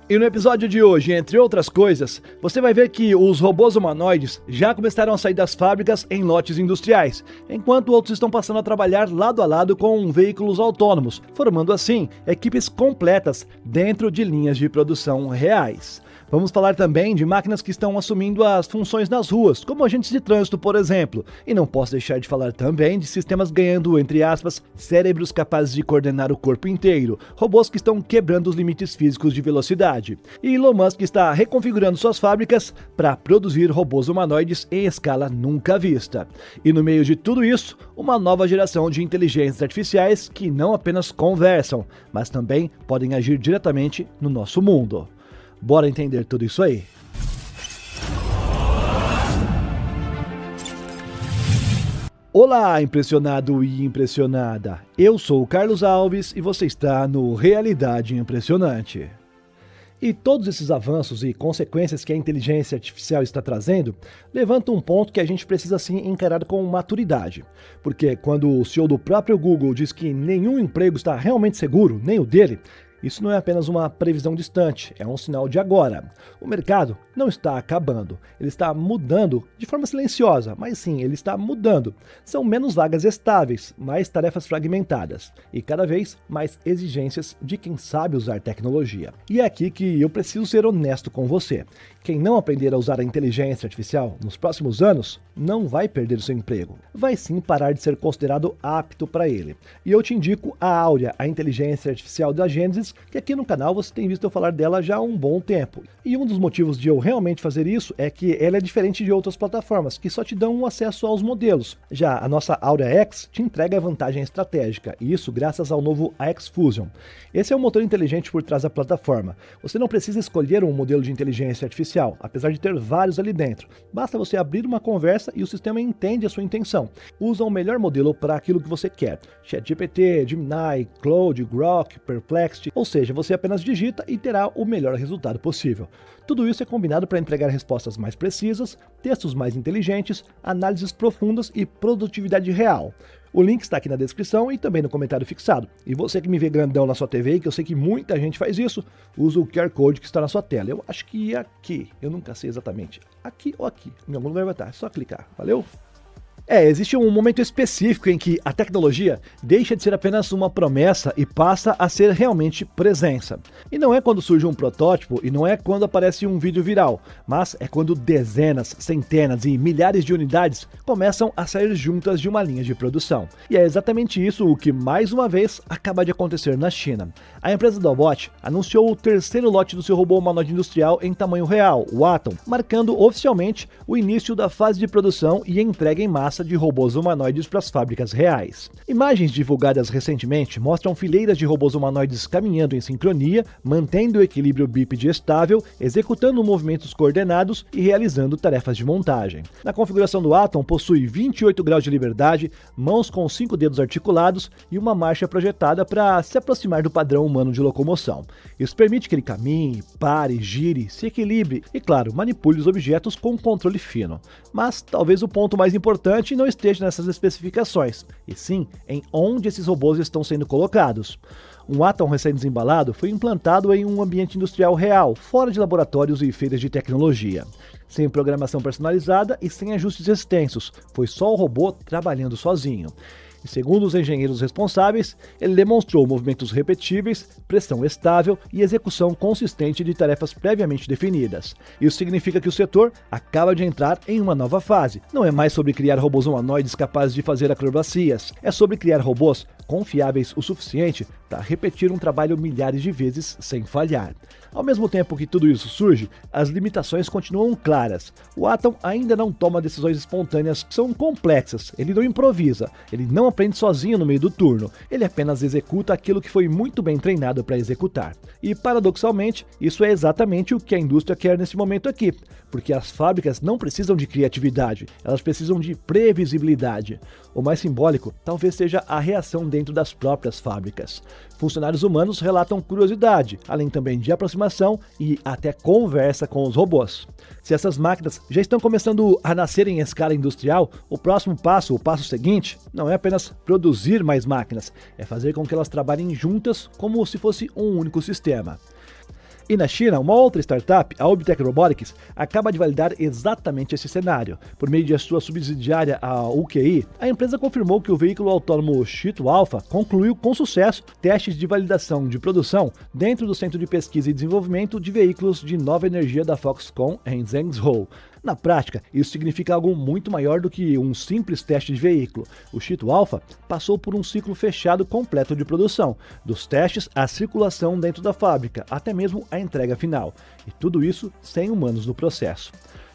E no episódio de hoje, entre outras coisas, você vai ver que os robôs humanoides já começaram a sair das fábricas em lotes industriais, enquanto outros estão passando a trabalhar lado a lado com veículos autônomos, formando assim equipes completas dentro de linhas de produção reais. Vamos falar também de máquinas que estão assumindo as funções nas ruas, como agentes de trânsito, por exemplo. E não posso deixar de falar também de sistemas ganhando, entre aspas, cérebros capazes de coordenar o corpo inteiro, robôs que estão quebrando os limites físicos de velocidade. E Elon Musk está reconfigurando suas fábricas para produzir robôs humanoides em escala nunca vista. E no meio de tudo isso, uma nova geração de inteligências artificiais que não apenas conversam, mas também podem agir diretamente no nosso mundo. Bora entender tudo isso aí? Olá, impressionado e impressionada! Eu sou o Carlos Alves e você está no Realidade Impressionante. E todos esses avanços e consequências que a inteligência artificial está trazendo levantam um ponto que a gente precisa sim encarar com maturidade. Porque quando o CEO do próprio Google diz que nenhum emprego está realmente seguro, nem o dele, isso não é apenas uma previsão distante, é um sinal de agora. O mercado não está acabando, ele está mudando de forma silenciosa, mas sim, ele está mudando. São menos vagas estáveis, mais tarefas fragmentadas e cada vez mais exigências de quem sabe usar tecnologia. E é aqui que eu preciso ser honesto com você. Quem não aprender a usar a inteligência artificial nos próximos anos não vai perder seu emprego, vai sim parar de ser considerado apto para ele. E eu te indico a Áurea, a inteligência artificial da Gênesis, que aqui no canal você tem visto eu falar dela já há um bom tempo. E um dos motivos de eu realmente fazer isso é que ela é diferente de outras plataformas, que só te dão um acesso aos modelos. Já a nossa Áurea X te entrega a vantagem estratégica, e isso graças ao novo AX Fusion. Esse é o motor inteligente por trás da plataforma. Você não precisa escolher um modelo de inteligência artificial, apesar de ter vários ali dentro. Basta você abrir uma conversa e o sistema entende a sua intenção. Usa o melhor modelo para aquilo que você quer. ChatGPT, Gemini, Claude, Grok, Perplexity, ou seja, você apenas digita e terá o melhor resultado possível. Tudo isso é combinado para entregar respostas mais precisas, textos mais inteligentes, análises profundas e produtividade real. O link está aqui na descrição e também no comentário fixado. E você que me vê grandão na sua TV, que eu sei que muita gente faz isso, usa o QR Code que está na sua tela. Eu acho que aqui, eu nunca sei exatamente. Aqui ou aqui, em algum lugar vai estar, é só clicar. Valeu? Existe um momento específico em que a tecnologia deixa de ser apenas uma promessa e passa a ser realmente presença. E não é quando surge um protótipo e não é quando aparece um vídeo viral, mas é quando dezenas, centenas e milhares de unidades começam a sair juntas de uma linha de produção. E é exatamente isso o que mais uma vez acaba de acontecer na China. A empresa Doubot anunciou o terceiro lote do seu robô humanoide industrial em tamanho real, o Atom, marcando oficialmente o início da fase de produção e entrega em massa de robôs humanoides para as fábricas reais. Imagens divulgadas recentemente mostram fileiras de robôs humanoides caminhando em sincronia, mantendo o equilíbrio bípede estável, executando movimentos coordenados e realizando tarefas de montagem. Na configuração do Atom possui 28 graus de liberdade, mãos com 5 dedos articulados e uma marcha projetada para se aproximar do padrão humano de locomoção. Isso permite que ele caminhe, pare, gire, se equilibre e, claro, manipule os objetos com controle fino. Mas talvez o ponto mais importante não esteja nessas especificações, e sim em onde esses robôs estão sendo colocados. Um Atom recém-desembalado foi implantado em um ambiente industrial real, fora de laboratórios e feiras de tecnologia. Sem programação personalizada e sem ajustes extensos, foi só o robô trabalhando sozinho. E segundo os engenheiros responsáveis, ele demonstrou movimentos repetíveis, pressão estável e execução consistente de tarefas previamente definidas. Isso significa que o setor acaba de entrar em uma nova fase. Não é mais sobre criar robôs humanoides capazes de fazer acrobacias, é sobre criar robôs confiáveis o suficiente para repetir um trabalho milhares de vezes sem falhar. Ao mesmo tempo que tudo isso surge, as limitações continuam claras. O Atom ainda não toma decisões espontâneas que são complexas, ele não improvisa, ele não aprende sozinho no meio do turno, ele apenas executa aquilo que foi muito bem treinado para executar. E paradoxalmente, isso é exatamente o que a indústria quer nesse momento aqui, porque as fábricas não precisam de criatividade, elas precisam de previsibilidade. O mais simbólico talvez seja a reação dentro das próprias fábricas. Funcionários humanos relatam curiosidade, além também de aproximação e até conversa com os robôs. Se essas máquinas já estão começando a nascer em escala industrial, o próximo passo, o passo seguinte, não é apenas produzir mais máquinas, é fazer com que elas trabalhem juntas como se fosse um único sistema. E na China, uma outra startup, a Obtech Robotics, acaba de validar exatamente esse cenário. Por meio de sua subsidiária, a UQi, a empresa confirmou que o veículo autônomo Shito Alpha concluiu com sucesso testes de validação de produção dentro do Centro de Pesquisa e Desenvolvimento de Veículos de Nova Energia da Foxconn em Zhengzhou. Na prática, isso significa algo muito maior do que um simples teste de veículo. O Shito Alpha passou por um ciclo fechado completo de produção, dos testes à circulação dentro da fábrica, até mesmo a entrega final. E tudo isso sem humanos no processo.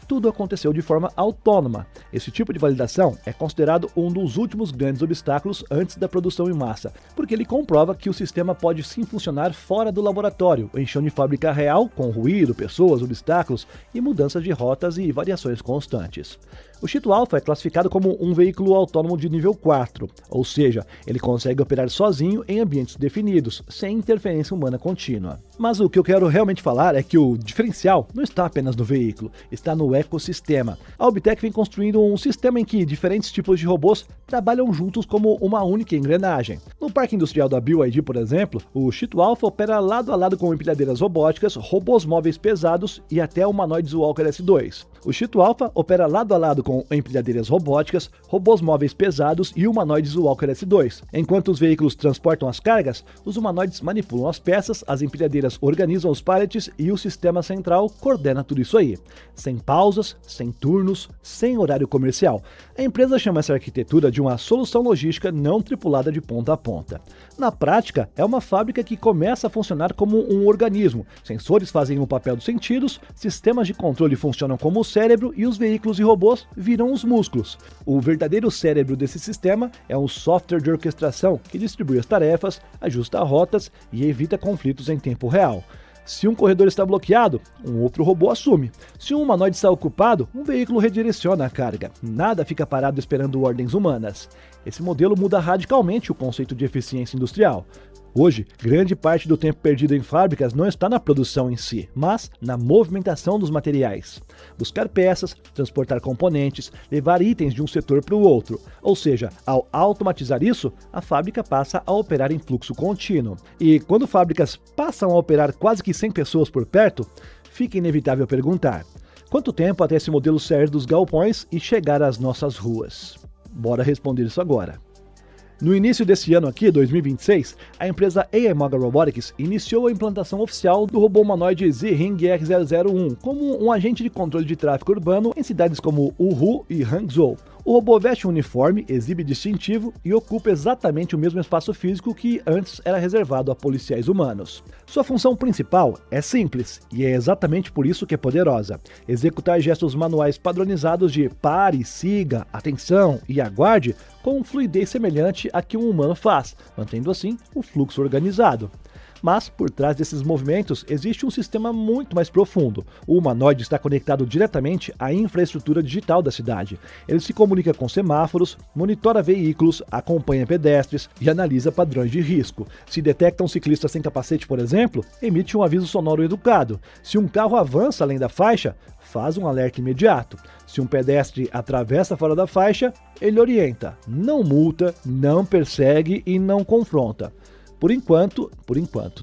Tudo aconteceu de forma autônoma. Esse tipo de validação é considerado um dos últimos grandes obstáculos antes da produção em massa, porque ele comprova que o sistema pode sim funcionar fora do laboratório, em chão de fábrica real, com ruído, pessoas, obstáculos e mudanças de rotas e variações constantes. O Shito Alpha é classificado como um veículo autônomo de nível 4, ou seja, ele consegue operar sozinho em ambientes definidos, sem interferência humana contínua. Mas o que eu quero realmente falar é que o diferencial não está apenas no veículo, está no ecossistema. A Obtech vem construindo um sistema em que diferentes tipos de robôs trabalham juntos como uma única engrenagem. No parque industrial da BYD, por exemplo, o Shito Alpha opera lado a lado com empilhadeiras robóticas, robôs móveis pesados e até humanoides Walker S2. O Shito Alpha opera lado a lado com empilhadeiras robóticas, robôs móveis pesados e humanoides Walker S2. Enquanto os veículos transportam as cargas, os humanoides manipulam as peças, as empilhadeiras organizam os pallets e o sistema central coordena tudo isso aí. Sem pausas, sem turnos, sem horário comercial. A empresa chama essa arquitetura de uma solução logística não tripulada de ponta a ponta. Na prática, é uma fábrica que começa a funcionar como um organismo. Sensores fazem o papel dos sentidos, sistemas de controle funcionam como o cérebro e os veículos e robôs viram os músculos. O verdadeiro cérebro desse sistema é um software de orquestração que distribui as tarefas, ajusta rotas e evita conflitos em tempo real. Se um corredor está bloqueado, um outro robô assume. Se um humanoide está ocupado, um veículo redireciona a carga. Nada fica parado esperando ordens humanas. Esse modelo muda radicalmente o conceito de eficiência industrial. Hoje, grande parte do tempo perdido em fábricas não está na produção em si, mas na movimentação dos materiais. Buscar peças, transportar componentes, levar itens de um setor para o outro. Ou seja, ao automatizar isso, a fábrica passa a operar em fluxo contínuo. E quando fábricas passam a operar quase que 100 pessoas por perto, fica inevitável perguntar: quanto tempo até esse modelo sair dos galpões e chegar às nossas ruas? Bora responder isso agora. No início desse ano aqui, 2026, a empresa AIMOGA Robotics iniciou a implantação oficial do robô humanoide Z-Ring R001 como um agente de controle de tráfego urbano em cidades como Wuhu e Hangzhou. O robô veste um uniforme, exibe distintivo e ocupa exatamente o mesmo espaço físico que antes era reservado a policiais humanos. Sua função principal é simples, e é exatamente por isso que é poderosa: executar gestos manuais padronizados de pare, siga, atenção e aguarde com fluidez semelhante a que um humano faz, mantendo assim o fluxo organizado. Mas, por trás desses movimentos, existe um sistema muito mais profundo. O humanoide está conectado diretamente à infraestrutura digital da cidade. Ele se comunica com semáforos, monitora veículos, acompanha pedestres e analisa padrões de risco. Se detecta um ciclista sem capacete, por exemplo, emite um aviso sonoro educado. Se um carro avança além da faixa, faz um alerta imediato. Se um pedestre atravessa fora da faixa, ele orienta, não multa, não persegue e não confronta. Por enquanto,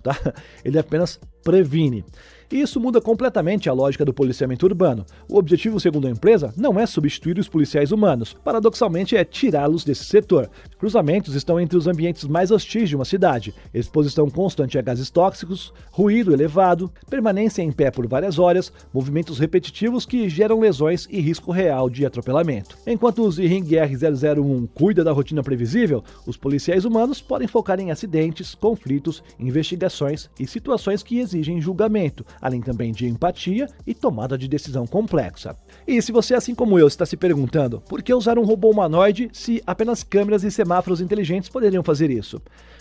tá? Ele apenas previne. E isso muda completamente a lógica do policiamento urbano. O objetivo, segundo a empresa, não é substituir os policiais humanos. Paradoxalmente, é tirá-los desse setor. Cruzamentos estão entre os ambientes mais hostis de uma cidade. Exposição constante a gases tóxicos, ruído elevado, permanência em pé por várias horas, movimentos repetitivos que geram lesões e risco real de atropelamento. Enquanto o Z-Ring R001 cuida da rotina previsível, os policiais humanos podem focar em acidentes, conflitos, investigações e situações que exigem julgamento, além também de empatia e tomada de decisão complexa. E se você, assim como eu, está se perguntando por que usar um robô humanoide se apenas câmeras e semáforos inteligentes poderiam fazer isso?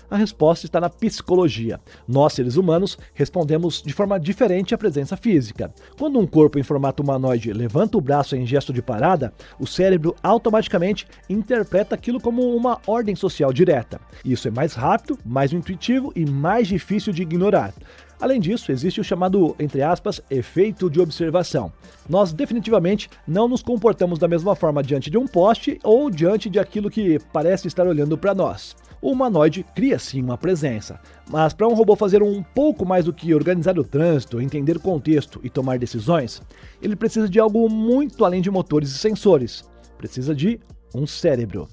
A resposta está na psicologia. Nós, seres humanos, respondemos de forma diferente à presença física. Quando um corpo em formato humanoide levanta o braço em gesto de parada, o cérebro automaticamente interpreta aquilo como uma ordem social direta. Isso é mais rápido, mais intuitivo e mais difícil de ignorar. Além disso, existe o chamado, entre aspas, efeito de observação. Nós definitivamente não nos comportamos da mesma forma diante de um poste ou diante de aquilo que parece estar olhando para nós. O humanoide cria sim uma presença, mas para um robô fazer um pouco mais do que organizar o trânsito, entender o contexto e tomar decisões, ele precisa de algo muito além de motores e sensores. Precisa de um cérebro.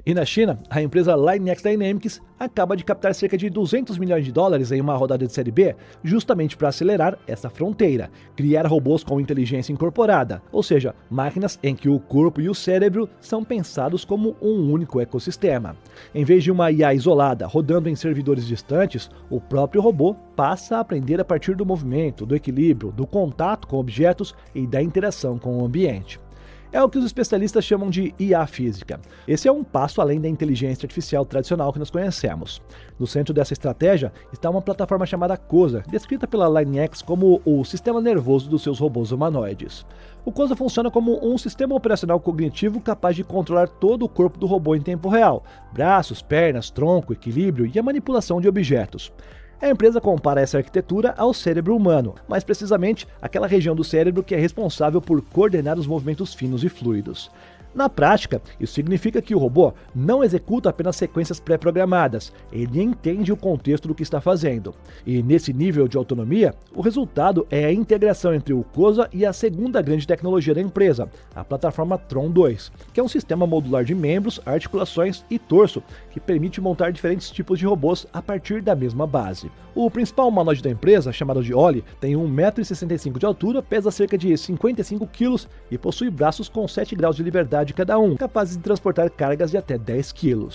E na China, a empresa LineX Dynamics acaba de captar cerca de 200 milhões de dólares em uma rodada de série B, justamente para acelerar essa fronteira, criar robôs com inteligência incorporada, ou seja, máquinas em que o corpo e o cérebro são pensados como um único ecossistema. Em vez de uma IA isolada rodando em servidores distantes, o próprio robô passa a aprender a partir do movimento, do equilíbrio, do contato com objetos e da interação com o ambiente. É o que os especialistas chamam de IA física. Esse é um passo além da inteligência artificial tradicional que nós conhecemos. No centro dessa estratégia está uma plataforma chamada COSA, descrita pela LineX como o sistema nervoso dos seus robôs humanoides. O COSA funciona como um sistema operacional cognitivo capaz de controlar todo o corpo do robô em tempo real: braços, pernas, tronco, equilíbrio e a manipulação de objetos. A empresa compara essa arquitetura ao cérebro humano, mais precisamente aquela região do cérebro que é responsável por coordenar os movimentos finos e fluidos. Na prática, isso significa que o robô não executa apenas sequências pré-programadas, ele entende o contexto do que está fazendo. E nesse nível de autonomia, o resultado é a integração entre o COSA e a segunda grande tecnologia da empresa, a plataforma Tron 2, que é um sistema modular de membros, articulações e torso, que permite montar diferentes tipos de robôs a partir da mesma base. O principal humanoide da empresa, chamado de Oli, tem 1,65 m de altura, pesa cerca de 55 kg e possui braços com 7 graus de liberdade de cada um, capazes de transportar cargas de até 10 kg.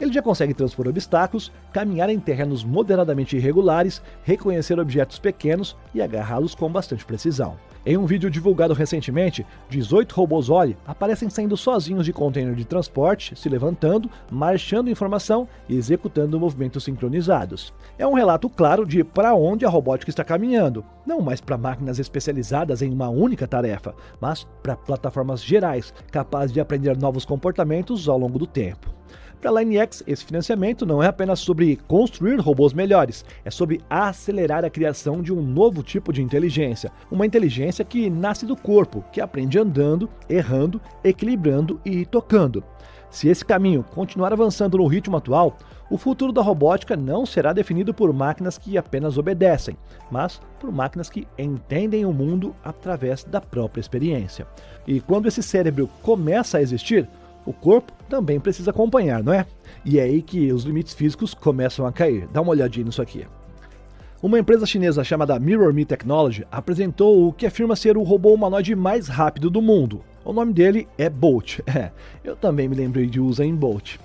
Ele já consegue transpor obstáculos, caminhar em terrenos moderadamente irregulares, reconhecer objetos pequenos e agarrá-los com bastante precisão. Em um vídeo divulgado recentemente, 18 robôs Oli aparecem saindo sozinhos de container de transporte, se levantando, marchando em formação e executando movimentos sincronizados. É um relato claro de para onde a robótica está caminhando, não mais para máquinas especializadas em uma única tarefa, mas para plataformas gerais, capazes de aprender novos comportamentos ao longo do tempo. Para a LineX, esse financiamento não é apenas sobre construir robôs melhores, é sobre acelerar a criação de um novo tipo de inteligência, uma inteligência que nasce do corpo, que aprende andando, errando, equilibrando e tocando. Se esse caminho continuar avançando no ritmo atual, o futuro da robótica não será definido por máquinas que apenas obedecem, mas por máquinas que entendem o mundo através da própria experiência. E quando esse cérebro começa a existir, o corpo também precisa acompanhar, não é? E é aí que os limites físicos começam a cair. Dá uma olhadinha nisso aqui. Uma empresa chinesa chamada MirrorMe Technology apresentou o que afirma ser o robô humanoide mais rápido do mundo. O nome dele é Bolt. Eu também me lembrei de Usain Bolt.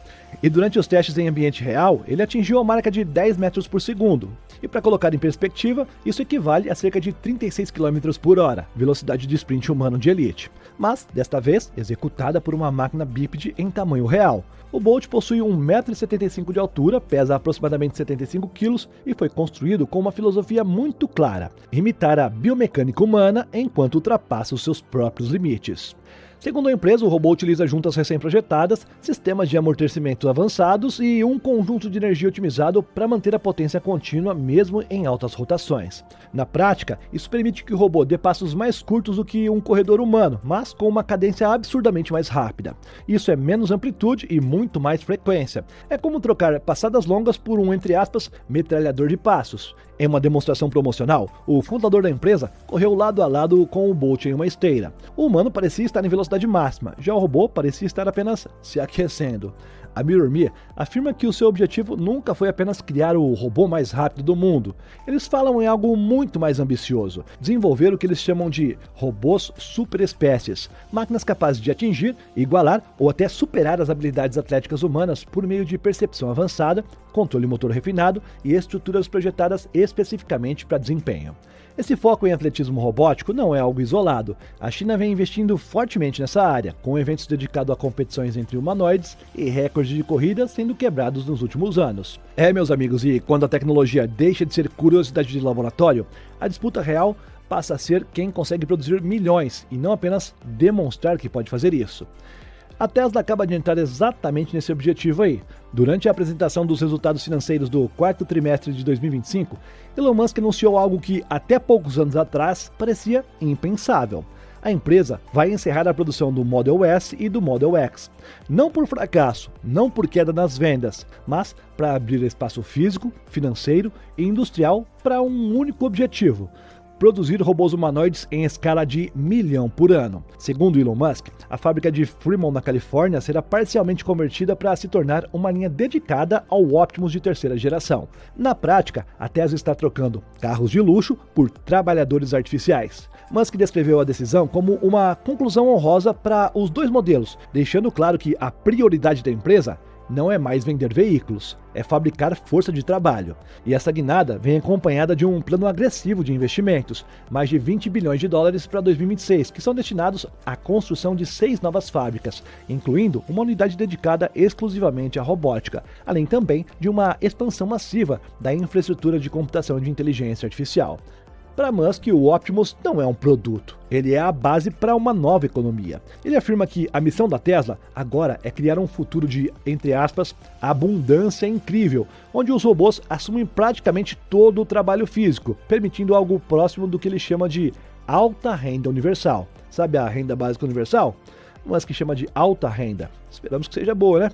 E durante os testes em ambiente real, ele atingiu a marca de 10 metros por segundo. E para colocar em perspectiva, isso equivale a cerca de 36 km por hora, velocidade de sprint humano de elite. Mas, desta vez, executada por uma máquina bípede em tamanho real. O Bolt possui 1,75 m de altura, pesa aproximadamente 75 kg e foi construído com uma filosofia muito clara: imitar a biomecânica humana enquanto ultrapassa os seus próprios limites. Segundo a empresa, o robô utiliza juntas recém-projetadas, sistemas de amortecimento avançados e um conjunto de energia otimizado para manter a potência contínua mesmo em altas rotações. Na prática, isso permite que o robô dê passos mais curtos do que um corredor humano, mas com uma cadência absurdamente mais rápida. Isso é menos amplitude e muito mais frequência. É como trocar passadas longas por um, entre aspas, metralhador de passos. Em uma demonstração promocional, o fundador da empresa correu lado a lado com o Bolt em uma esteira. O humano parecia estar em velocidade máxima, já o robô parecia estar apenas se aquecendo. A MirrorMe afirma que o seu objetivo nunca foi apenas criar o robô mais rápido do mundo. Eles falam em algo muito mais ambicioso: desenvolver o que eles chamam de robôs superespécies, máquinas capazes de atingir, igualar ou até superar as habilidades atléticas humanas por meio de percepção avançada, controle motor refinado e estruturas projetadas especificamente para desempenho. Esse foco em atletismo robótico não é algo isolado. A China vem investindo fortemente nessa área, com eventos dedicados a competições entre humanoides e recordes de corrida sendo quebrados nos últimos anos. Meus amigos, e quando a tecnologia deixa de ser curiosidade de laboratório, a disputa real passa a ser quem consegue produzir milhões e não apenas demonstrar que pode fazer isso. A Tesla acaba de entrar exatamente nesse objetivo aí. Durante a apresentação dos resultados financeiros do quarto trimestre de 2025, Elon Musk anunciou algo que até poucos anos atrás parecia impensável: a empresa vai encerrar a produção do Model S e do Model X. Não por fracasso, não por queda nas vendas, mas para abrir espaço físico, financeiro e industrial para um único objetivo: produzir robôs humanoides em escala de 1 milhão por ano. Segundo Elon Musk, a fábrica de Fremont, na Califórnia, será parcialmente convertida para se tornar uma linha dedicada ao Optimus de terceira geração. Na prática, a Tesla está trocando carros de luxo por trabalhadores artificiais. Musk descreveu a decisão como uma conclusão honrosa para os dois modelos, deixando claro que a prioridade da empresa não é mais vender veículos, é fabricar força de trabalho. E essa guinada vem acompanhada de um plano agressivo de investimentos, mais de 20 bilhões de dólares para 2026, que são destinados à construção de 6 novas fábricas, incluindo uma unidade dedicada exclusivamente à robótica, além também de uma expansão massiva da infraestrutura de computação de inteligência artificial. Para Musk, o Optimus não é um produto, ele é a base para uma nova economia. Ele afirma que a missão da Tesla agora é criar um futuro de, entre aspas, abundância incrível, onde os robôs assumem praticamente todo o trabalho físico, permitindo algo próximo do que ele chama de alta renda universal. Sabe a renda básica universal? Musk chama de alta renda. Esperamos que seja boa, né?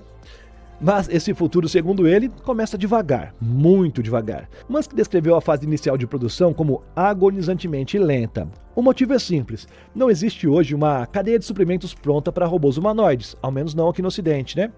Mas esse futuro, segundo ele, começa devagar, muito devagar. Musk descreveu a fase inicial de produção como agonizantemente lenta. O motivo é simples: não existe hoje uma cadeia de suprimentos pronta para robôs humanoides, ao menos não aqui no Ocidente, né?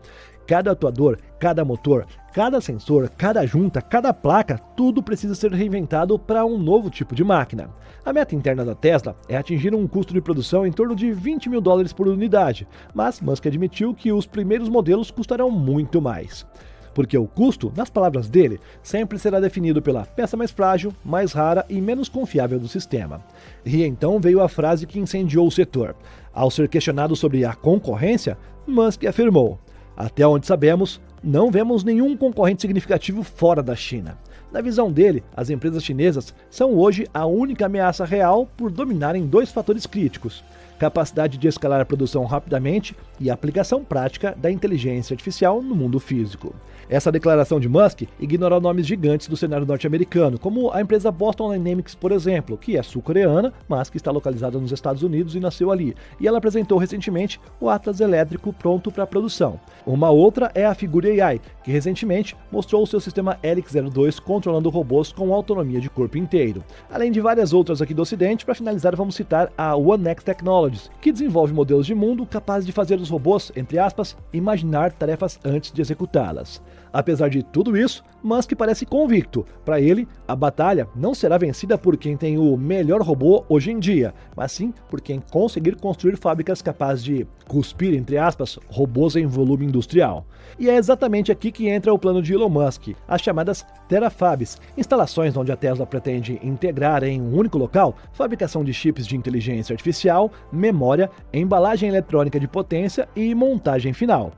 Cada atuador, cada motor, cada sensor, cada junta, cada placa, tudo precisa ser reinventado para um novo tipo de máquina. A meta interna da Tesla é atingir um custo de produção em torno de 20 mil dólares por unidade, mas Musk admitiu que os primeiros modelos custarão muito mais. Porque o custo, nas palavras dele, sempre será definido pela peça mais frágil, mais rara e menos confiável do sistema. E então veio a frase que incendiou o setor. Ao ser questionado sobre a concorrência, Musk afirmou: "Até onde sabemos, não vemos nenhum concorrente significativo fora da China." Na visão dele, as empresas chinesas são hoje a única ameaça real por dominarem 2 fatores críticos: capacidade de escalar a produção rapidamente e a aplicação prática da inteligência artificial no mundo físico. Essa declaração de Musk ignora nomes gigantes do cenário norte-americano, como a empresa Boston Dynamics, por exemplo, que é sul-coreana, mas que está localizada nos Estados Unidos e nasceu ali. E ela apresentou recentemente o Atlas elétrico pronto para produção. Uma outra é a Figure AI, que recentemente mostrou o seu sistema Helix 02 controlando robôs com autonomia de corpo inteiro. Além de várias outras aqui do Ocidente, para finalizar vamos citar a OneX Technologies, que desenvolve modelos de mundo capazes de fazer os robôs, entre aspas, imaginar tarefas antes de executá-las. Apesar de tudo isso, Musk parece convicto. Para ele, a batalha não será vencida por quem tem o melhor robô hoje em dia, mas sim por quem conseguir construir fábricas capazes de cuspir, entre aspas, robôs em volume industrial. E é exatamente aqui que entra o plano de Elon Musk, as chamadas Terafabs, instalações onde a Tesla pretende integrar em um único local fabricação de chips de inteligência artificial, memória, embalagem eletrônica de potência e montagem final.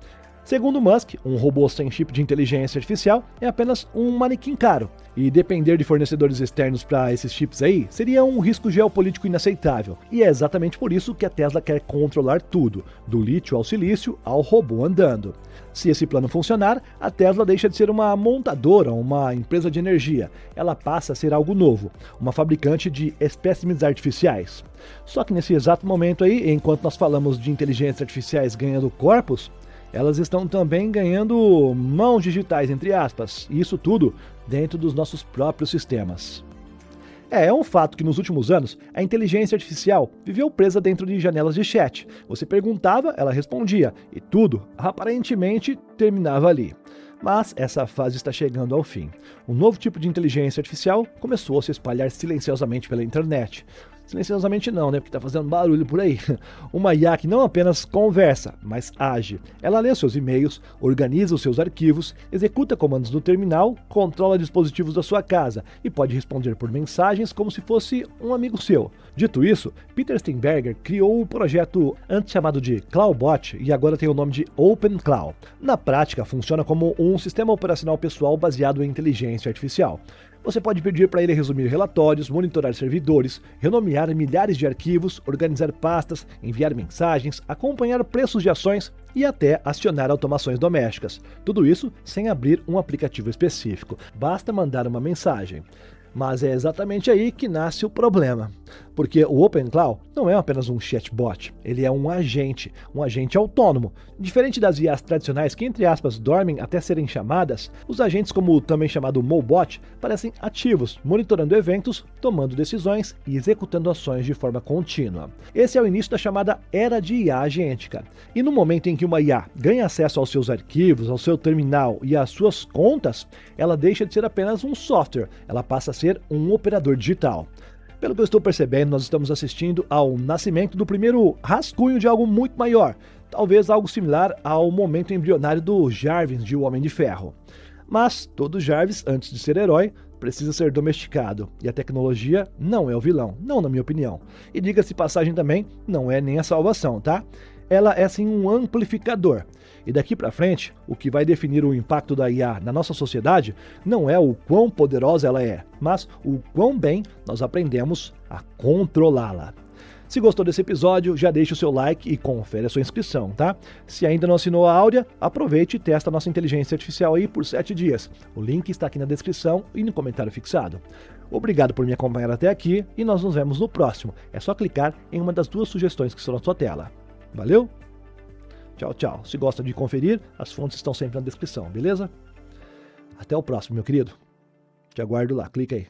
Segundo Musk, um robô sem chip de inteligência artificial é apenas um manequim caro, e depender de fornecedores externos para esses chips aí seria um risco geopolítico inaceitável. E é exatamente por isso que a Tesla quer controlar tudo, do lítio ao silício ao robô andando. Se esse plano funcionar, a Tesla deixa de ser uma montadora, uma empresa de energia. Ela passa a ser algo novo, uma fabricante de espécimes artificiais. Só que nesse exato momento aí, enquanto nós falamos de inteligências artificiais ganhando corpos, elas estão também ganhando mãos digitais, entre aspas, e isso tudo dentro dos nossos próprios sistemas. É um fato que nos últimos anos a inteligência artificial viveu presa dentro de janelas de chat. Você perguntava, ela respondia, e tudo aparentemente terminava ali. Mas essa fase está chegando ao fim. Um novo tipo de inteligência artificial começou a se espalhar silenciosamente pela internet. Silenciosamente não, né? Porque tá fazendo barulho por aí. Uma IA que não apenas conversa, mas age. Ela lê seus e-mails, organiza os seus arquivos, executa comandos no terminal, controla dispositivos da sua casa e pode responder por mensagens como se fosse um amigo seu. Dito isso, Peter Steinberger criou o projeto antes chamado de ClauBot e agora tem o nome de OpenClaw. Na prática, funciona como um sistema operacional pessoal baseado em inteligência artificial. Você pode pedir para ele resumir relatórios, monitorar servidores, renomear milhares de arquivos, organizar pastas, enviar mensagens, acompanhar preços de ações e até acionar automações domésticas. Tudo isso sem abrir um aplicativo específico. Basta mandar uma mensagem. Mas é exatamente aí que nasce o problema. Porque o OpenClaw não é apenas um chatbot, ele é um agente autônomo. Diferente das IAs tradicionais que, entre aspas, dormem até serem chamadas, os agentes, como o também chamado Mobot, parecem ativos, monitorando eventos, tomando decisões e executando ações de forma contínua. Esse é o início da chamada Era de IA Agêntica. E no momento em que uma IA ganha acesso aos seus arquivos, ao seu terminal e às suas contas, ela deixa de ser apenas um software, ela passa a ser um operador digital. Pelo que eu estou percebendo, nós estamos assistindo ao nascimento do primeiro rascunho de algo muito maior, talvez algo similar ao momento embrionário do Jarvis de O Homem de Ferro. Mas todo Jarvis, antes de ser herói, precisa ser domesticado, e a tecnologia não é o vilão, não na minha opinião. E diga-se passagem também, não é nem a salvação, tá? Ela é sim um amplificador. E daqui para frente, o que vai definir o impacto da IA na nossa sociedade não é o quão poderosa ela é, mas o quão bem nós aprendemos a controlá-la. Se gostou desse episódio, já deixa o seu like e confere a sua inscrição, tá? Se ainda não assinou a Áurea, aproveite e testa a nossa inteligência artificial aí por 7 dias. O link está aqui na descrição e no comentário fixado. Obrigado por me acompanhar até aqui e nós nos vemos no próximo. É só clicar em uma das 2 sugestões que estão na sua tela. Valeu? Tchau, tchau. Se gosta de conferir, as fontes estão sempre na descrição, beleza? Até o próximo, meu querido. Te aguardo lá, clica aí.